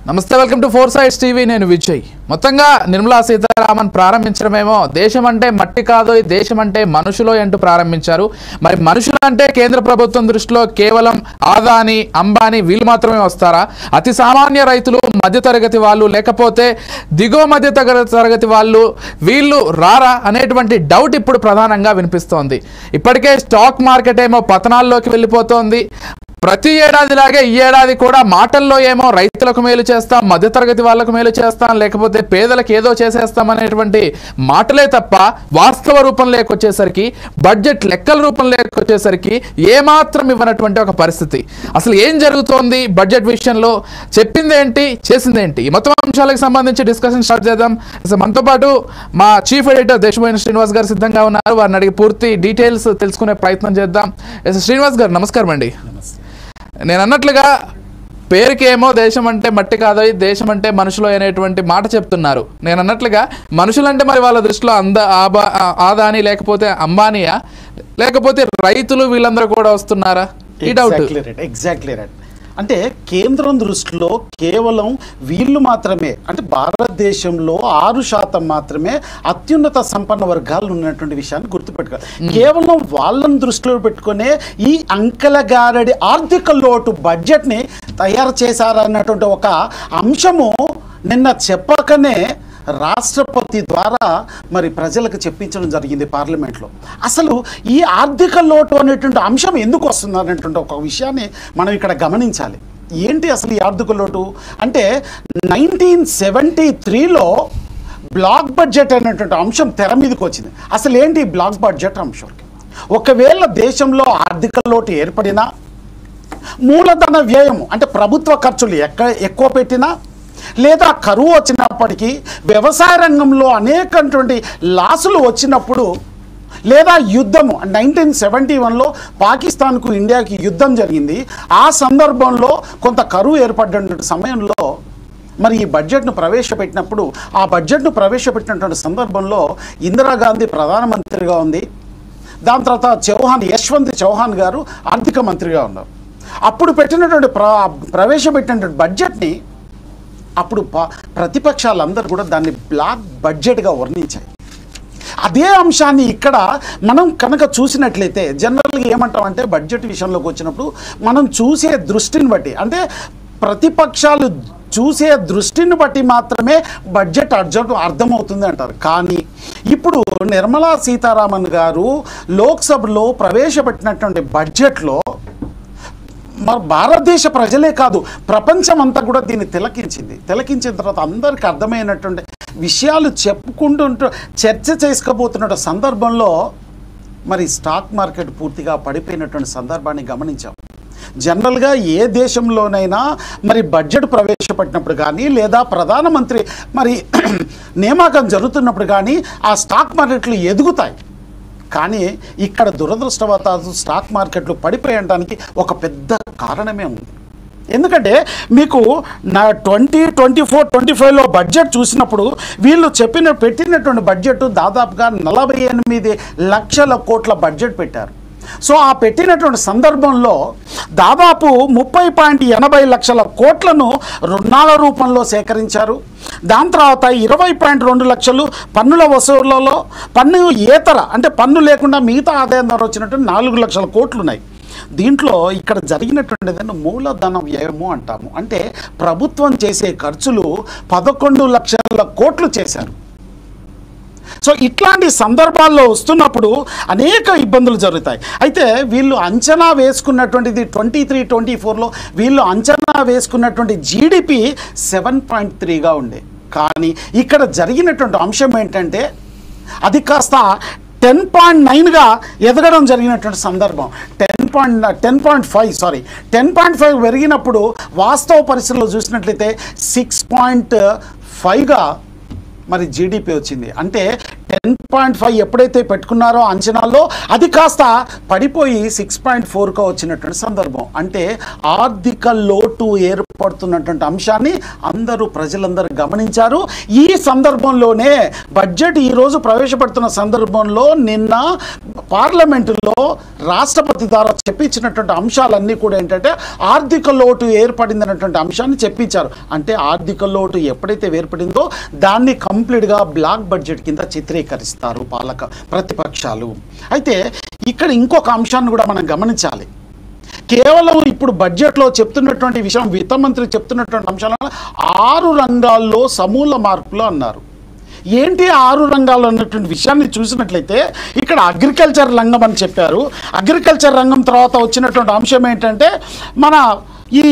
నమస్తే, welcome to four sides TV. నేను విజయ్. మొత్తంగా నిర్మలా సీతారామన్ ప్రారంభించడమేమో దేశం అంటే మట్టి కాదు, దేశం అంటే మనుషులో అంటూ ప్రారంభించారు. మరి మనుషులు అంటే కేంద్ర ప్రభుత్వం దృష్టిలో కేవలం ఆదాని, అంబానీ వీళ్ళు మాత్రమే వస్తారా? అతి సామాన్య రైతులు, మధ్యతరగతి వాళ్ళు, లేకపోతే దిగువ మధ్య తరగతి వాళ్ళు వీళ్ళు రారా అనేటువంటి డౌట్ ఇప్పుడు ప్రధానంగా వినిపిస్తోంది. ఇప్పటికే స్టాక్ మార్కెట్ ఏమో పతనాల్లోకి వెళ్ళిపోతోంది. ప్రతి ఏడాదిలాగే ఈ ఏడాది కూడా మాటల్లో ఏమో రైతులకు మేలు చేస్తాం, మధ్యతరగతి వాళ్ళకు మేలు చేస్తాం, లేకపోతే పేదలకు ఏదో చేసేస్తాం అనేటువంటి మాటలే తప్ప వాస్తవ రూపం లేకొచ్చేసరికి, బడ్జెట్ లెక్కల రూపం లేకొచ్చేసరికి ఏమాత్రం ఇవ్వనటువంటి ఒక పరిస్థితి. అసలు ఏం జరుగుతోంది బడ్జెట్ విషయంలో, చెప్పిందేంటి, చేసిందేంటి, ఈ మొత్తం అంశాలకు సంబంధించి డిస్కషన్ స్టార్ట్ చేద్దాం. మనతో పాటు మా చీఫ్ ఎడిటర్ దేశమైన శ్రీనివాస్ గారు సిద్ధంగా ఉన్నారు. వారిని అడిగి పూర్తి డీటెయిల్స్ తెలుసుకునే ప్రయత్నం చేద్దాం. శ్రీనివాస్ గారు నమస్కారం అండి. నేను అన్నట్లుగా పేరుకేమో దేశం అంటే మట్టి కాదు, దేశం అంటే మనుషులు అనేటువంటి మాట చెప్తున్నారు. నేను అన్నట్లుగా మనుషులంటే మరి వాళ్ళ దృష్టిలో ఆదాని లేకపోతే అంబానీయా, లేకపోతే రైతులు వీళ్ళందరూ కూడా వస్తున్నారా? ఈ డౌట్. Exactly right. అంటే కేంద్రం దృష్టిలో కేవలం వీళ్ళు మాత్రమే, అంటే భారతదేశంలో 6% మాత్రమే అత్యున్నత సంపన్న వర్గాలు ఉన్నటువంటి విషయాన్ని గుర్తుపెట్టుకోవాలి. కేవలం వాళ్ళని దృష్టిలో పెట్టుకునే ఈ అంకెలగారడి ఆర్థిక లోటు బడ్జెట్ని తయారు చేశారన్నటువంటి ఒక అంశము నిన్న చెప్పకనే రాష్ట్రపతి ద్వారా మరి ప్రజలకు చెప్పించడం జరిగింది పార్లమెంట్లో. అసలు ఈ ఆర్థిక లోటు అనేటువంటి అంశం ఎందుకు వస్తుంది అనేటువంటి ఒక విషయాన్ని మనం ఇక్కడ గమనించాలి. ఏంటి అసలు ఈ ఆర్థిక లోటు అంటే 1973లో బ్లాక్ బడ్జెట్ అనేటువంటి అంశం తెర మీదకి వచ్చింది. అసలు ఏంటి బ్లాక్ బడ్జెట్ అంశం? ఒకవేళ దేశంలో ఆర్థిక లోటు ఏర్పడినా, మూలధన వ్యయం అంటే ప్రభుత్వ ఖర్చులు ఎక్కువ పెట్టినా, లేదా కరువు వచ్చినప్పటికీ, వ్యవసాయ రంగంలో అనేకటువంటి లాసులు వచ్చినప్పుడు, లేదా యుద్ధము 1971లో పాకిస్తాన్కు ఇండియాకి యుద్ధం జరిగింది. ఆ సందర్భంలో కొంత కరువు ఏర్పడిన సమయంలో మరి ఈ బడ్జెట్ను ప్రవేశపెట్టినప్పుడు, ఆ బడ్జెట్ను ప్రవేశపెట్టినటువంటి సందర్భంలో ఇందిరాగాంధీ ప్రధానమంత్రిగా ఉంది. దాని తర్వాత యశ్వంత్ చౌహాన్ గారు ఆర్థిక మంత్రిగా ఉన్నారు. అప్పుడు పెట్టినటువంటి ప్రవేశపెట్టినటువంటి బడ్జెట్ని అప్పుడు ప్రతిపక్షాలందరూ కూడా దాన్ని బ్లాక్ బడ్జెట్గా వర్ణించాయి. అదే అంశాన్ని ఇక్కడ మనం కనుక చూసినట్లయితే జనరల్గా ఏమంటామంటే బడ్జెట్ విషయంలోకి వచ్చినప్పుడు మనం చూసే దృష్టిని బట్టి, అంటే ప్రతిపక్షాలు చూసే దృష్టిని బట్టి మాత్రమే బడ్జెట్ అర్థమవుతుంది అంటారు. కానీ ఇప్పుడు నిర్మలా సీతారామన్ గారు లోక్సభలో ప్రవేశపెట్టినటువంటి బడ్జెట్లో మరి భారతదేశ ప్రజలే కాదు, ప్రపంచం అంతా కూడా దీన్ని తిలకించిన తర్వాత అందరికీ అర్థమైనటువంటి విషయాలు చెప్పుకుంటూ చర్చ చేసుకోబోతున్న సందర్భంలో మరి స్టాక్ మార్కెట్ పూర్తిగా పడిపోయినటువంటి సందర్భాన్ని గమనించాం. జనరల్గా ఏ దేశంలోనైనా మరి బడ్జెట్ ప్రవేశపెట్టినప్పుడు కానీ, లేదా ప్రధానమంత్రి మరి నియామకం జరుగుతున్నప్పుడు కానీ ఆ స్టాక్ మార్కెట్లు ఎదుగుతాయి. కానీ ఇక్కడ దురదృష్టవశాత్తు స్టాక్ మార్కెట్లు పడిపోయడానికి ఒక పెద్ద కారణమే ఉంది. ఎందుకంటే మీకు 2024-25లో బడ్జెట్ చూసినప్పుడు వీళ్ళు పెట్టినటువంటి బడ్జెట్ దాదాపుగా 48 లక్షల కోట్ల బడ్జెట్ పెట్టారు. సో ఆ పెట్టినటువంటి సందర్భంలో దాదాపు 30.80 లక్షల కోట్లను రుణాల రూపంలో సేకరించారు. దాని తర్వాత 20.2 లక్షలు పన్నుల వసూళ్లలో, పన్ను ఏతర అంటే పన్ను లేకుండా మిగతా ఆదాయం ద్వారా వచ్చినట్టు 4 లక్షల కోట్లు ఉన్నాయి. దీంట్లో ఇక్కడ జరిగినటువంటిదని మూలధన వ్యయము అంటాము. అంటే ప్రభుత్వం చేసే ఖర్చులు 11 లక్షల కోట్లు చేశారు. సో ఇట్లాంటి సందర్భాల్లో వస్తున్నప్పుడు అనేక ఇబ్బందులు జరుగుతాయి. అయితే వీళ్ళు అంచనా వేసుకున్నటువంటిది 23-24లో వీళ్ళు అంచనా వేసుకున్నటువంటి జీడిపి 7.3గా ఉండే. కానీ ఇక్కడ జరిగినటువంటి అంశం ఏంటంటే అది కాస్త 10.9గా ఎదగడం జరిగినటువంటి సందర్భం. 10.5 పెరిగినప్పుడు వాస్తవ పరిస్థితుల్లో చూసినట్లయితే 6.5గా మరి జీడిపి వచ్చింది. అంటే 8.5 ఎప్పుడైతే పెట్టుకున్నారో అంచనాల్లో అది కాస్త పడిపోయి 6.4గా వచ్చినటువంటి సందర్భం. అంటే ఆర్థిక లోటు ఏర్పడుతున్నటువంటి అంశాన్ని ప్రజలందరూ గమనించారు. ఈ సందర్భంలోనే బడ్జెట్ ఈరోజు ప్రవేశపెడుతున్న సందర్భంలో నిన్న పార్లమెంటులో రాష్ట్రపతి ద్వారా చెప్పించినటువంటి అంశాలన్నీ కూడా ఏంటంటే ఆర్థిక లోటు ఏర్పడింది అన్నటువంటి అంశాన్ని చెప్పించారు. అంటే ఆర్థిక లోటు ఎప్పుడైతే ఏర్పడిందో దాన్ని కంప్లీట్గా బ్లాక్ బడ్జెట్ కింద చిత్రీకరిస్తారు ప్రతిపక్షాలు. అయితే ఇక్కడ ఇంకొక అంశాన్ని కూడా మనం గమనించాలి. కేవలం ఇప్పుడు బడ్జెట్లో చెప్తున్నటువంటి విషయం, విత్త మంత్రి చెప్తున్నటువంటి అంశాలను 6 రంగాల్లో సమూల మార్పులు అన్నారు. ఏంటి 6 రంగాలు అన్నటువంటి విషయాన్ని చూసినట్లయితే ఇక్కడ అగ్రికల్చర్ రంగం అని చెప్పారు. అగ్రికల్చర్ రంగం తర్వాత వచ్చినటువంటి అంశం ఏంటంటే మన ఈ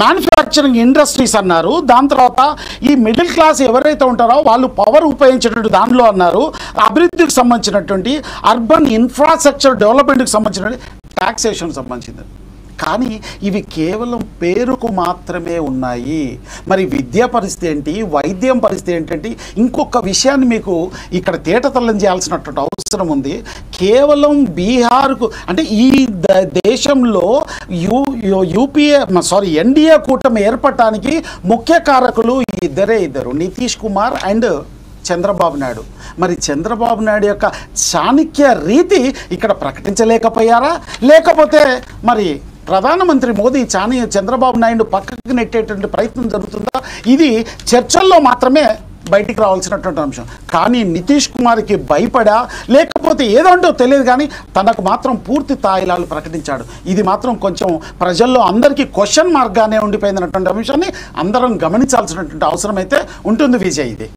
మ్యానుఫ్యాక్చరింగ్ ఇండస్ట్రీస్ అన్నారు. దాని తర్వాత ఈ మిడిల్ క్లాస్ ఎవరైతే ఉంటారో వాళ్ళు పవర్ ఉపయోగించేటువంటి దానిలో అన్నారు. అభివృద్ధికి సంబంధించినటువంటి అర్బన్ ఇన్ఫ్రాస్ట్రక్చర్ డెవలప్మెంట్కి సంబంధించినటువంటి ట్యాక్సేషన్ సంబంధించింది. కానీ ఇవి కేవలం పేరుకు మాత్రమే ఉన్నాయి. మరి విద్యా పరిస్థితి ఏంటి, వైద్యం పరిస్థితి ఏంటంటే ఇంకొక విషయాన్ని మీకు ఇక్కడ తేటతెల్లం చేయాల్సినటువంటి అవసరం ఉంది. కేవలం బీహార్కు అంటే ఈ దేశంలో ఎన్డీఏ కూటమి ఏర్పడటానికి ముఖ్య కారకులు ఇద్దరు, నితీష్ కుమార్ అండ్ చంద్రబాబు నాయుడు. మరి చంద్రబాబు నాయుడు యొక్క చాణక్య రీతి ఇక్కడ ప్రకటించలేకపోయారా, లేకపోతే మరి ప్రధానమంత్రి మోదీ చంద్రబాబు నాయుడు పక్కకి నెట్టేటువంటి ప్రయత్నం జరుగుతుందా? ఇది చర్చల్లో మాత్రమే బయటికి రావాల్సినటువంటి అంశం. కానీ నితీష్ కుమార్కి భయపడా లేకపోతే ఏదంటో తెలియదు, కానీ తనకు మాత్రం పూర్తి తాయిలాలు ప్రకటించాడు. ఇది మాత్రం కొంచెం ప్రజల్లో అందరికీ క్వశ్చన్ మార్క్గానే ఉండిపోయిందన్నటువంటి అంశాన్ని అందరం గమనించాల్సినటువంటి అవసరం అయితే ఉంటుంది విజయ్. ఇది